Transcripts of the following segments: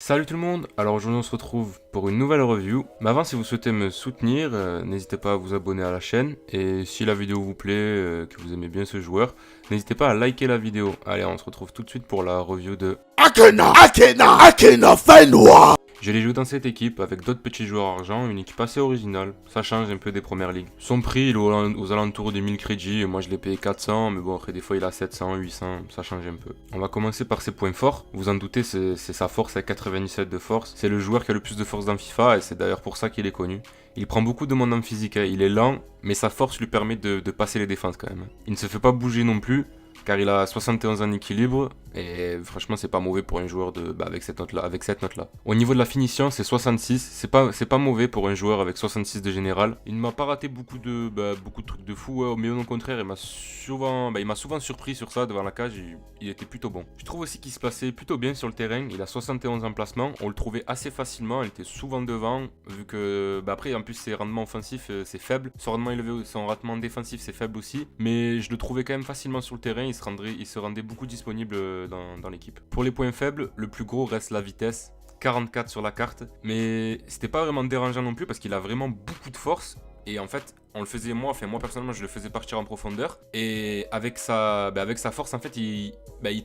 Salut tout le monde, alors aujourd'hui on se retrouve pour une nouvelle review. Mais avant, si vous souhaitez me soutenir, n'hésitez pas à vous abonner à la chaîne. Et si la vidéo vous plaît, que vous aimez bien ce joueur, n'hésitez pas à liker la vidéo. Allez, on se retrouve tout de suite pour la review de Akena Fenwa. Je l'ai joué dans cette équipe avec d'autres petits joueurs argent, une équipe assez originale, ça change un peu des premières ligues. Son prix il est aux alentours des 1000 crédits, et moi je l'ai payé 400, mais bon après des fois il a 700, 800, ça change un peu. On va commencer par ses points forts, vous en doutez c'est sa force à 97 de force, c'est le joueur qui a le plus de force dans FIFA et c'est d'ailleurs pour ça qu'il est connu. Il prend beaucoup de monde en physique, hein. Il est lent, mais sa force lui permet de passer les défenses quand même. Il ne se fait pas bouger non plus, car il a 71 en équilibre, et franchement c'est pas mauvais pour un joueur avec cette note-là. Au niveau de la finition, c'est 66, c'est pas mauvais pour un joueur avec 66 de général. Il ne m'a pas raté beaucoup de trucs de fou, ouais, mais au contraire, il m'a souvent surpris sur ça devant la cage, il était plutôt bon. Je trouve aussi qu'il se plaçait plutôt bien sur le terrain, il a 71 en placement, on le trouvait assez facilement, il était souvent devant, vu que, après en plus ses rendements offensifs c'est faible, son rendement défensif c'est faible aussi, mais je le trouvais quand même facilement sur le terrain, il se rendait beaucoup disponible dans l'équipe. Pour les points faibles, le plus gros reste la vitesse, 44 sur la carte, mais c'était pas vraiment dérangeant non plus parce qu'il a vraiment beaucoup de force. Et en fait, on le faisait, moi personnellement, je le faisais partir en profondeur. Et avec sa force, en fait, il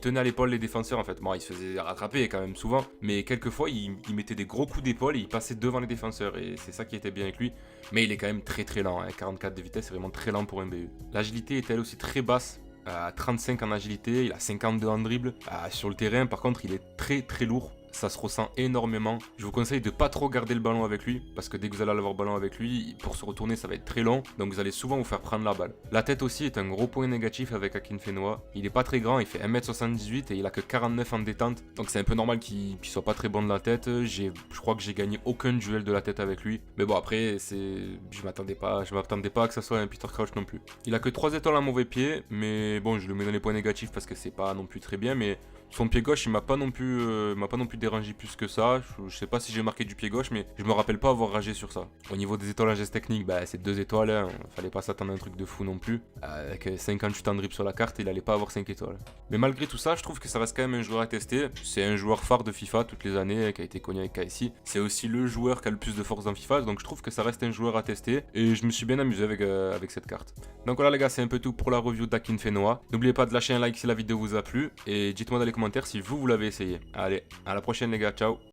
tenait à l'épaule les défenseurs, en fait. Bon, il se faisait rattraper quand même souvent. Mais quelquefois, il mettait des gros coups d'épaule et il passait devant les défenseurs. Et c'est ça qui était bien avec lui. Mais il est quand même très très lent, hein. 44 de vitesse, c'est vraiment très lent pour un BU. L'agilité est elle aussi très basse. À 35 en agilité, il a 52 en dribble. Sur le terrain, par contre, il est très très lourd. Ça se ressent énormément. Je vous conseille de pas trop garder le ballon avec lui, parce que dès que vous allez avoir le ballon avec lui, pour se retourner, ça va être très long, donc vous allez souvent vous faire prendre la balle. La tête aussi est un gros point négatif avec Akinfenwa. Il est pas très grand, il fait 1m78 et il a que 49 en détente, donc c'est un peu normal qu'il soit pas très bon de la tête. Je crois que j'ai gagné aucun duel de la tête avec lui, mais bon après, je m'attendais pas à que ça soit un Peter Crouch non plus. Il a que 3 étoiles en mauvais pied, mais bon, je le mets dans les points négatifs parce que c'est pas non plus très bien, mais son pied gauche, il m'a pas non plus dérangé plus que ça. Je sais pas si j'ai marqué du pied gauche, mais je me rappelle pas avoir ragé sur ça. Au niveau des étoiles en geste technique, c'est 2 étoiles, hein. Fallait pas s'attendre à un truc de fou non plus. Avec 58 en dribble sur la carte, il allait pas avoir 5 étoiles. Mais malgré tout ça, je trouve que ça reste quand même un joueur à tester. C'est un joueur phare de FIFA toutes les années, qui a été connu avec KSI. C'est aussi le joueur qui a le plus de force dans FIFA, donc je trouve que ça reste un joueur à tester. Et je me suis bien amusé avec cette carte. Donc voilà les gars, c'est un peu tout pour la review d'Akinfenwa. N'oubliez pas de lâcher un like si la vidéo vous a plu, et dites-moi dans les commentaires si vous l'avez essayé. Allez, à la prochaine les gars, ciao.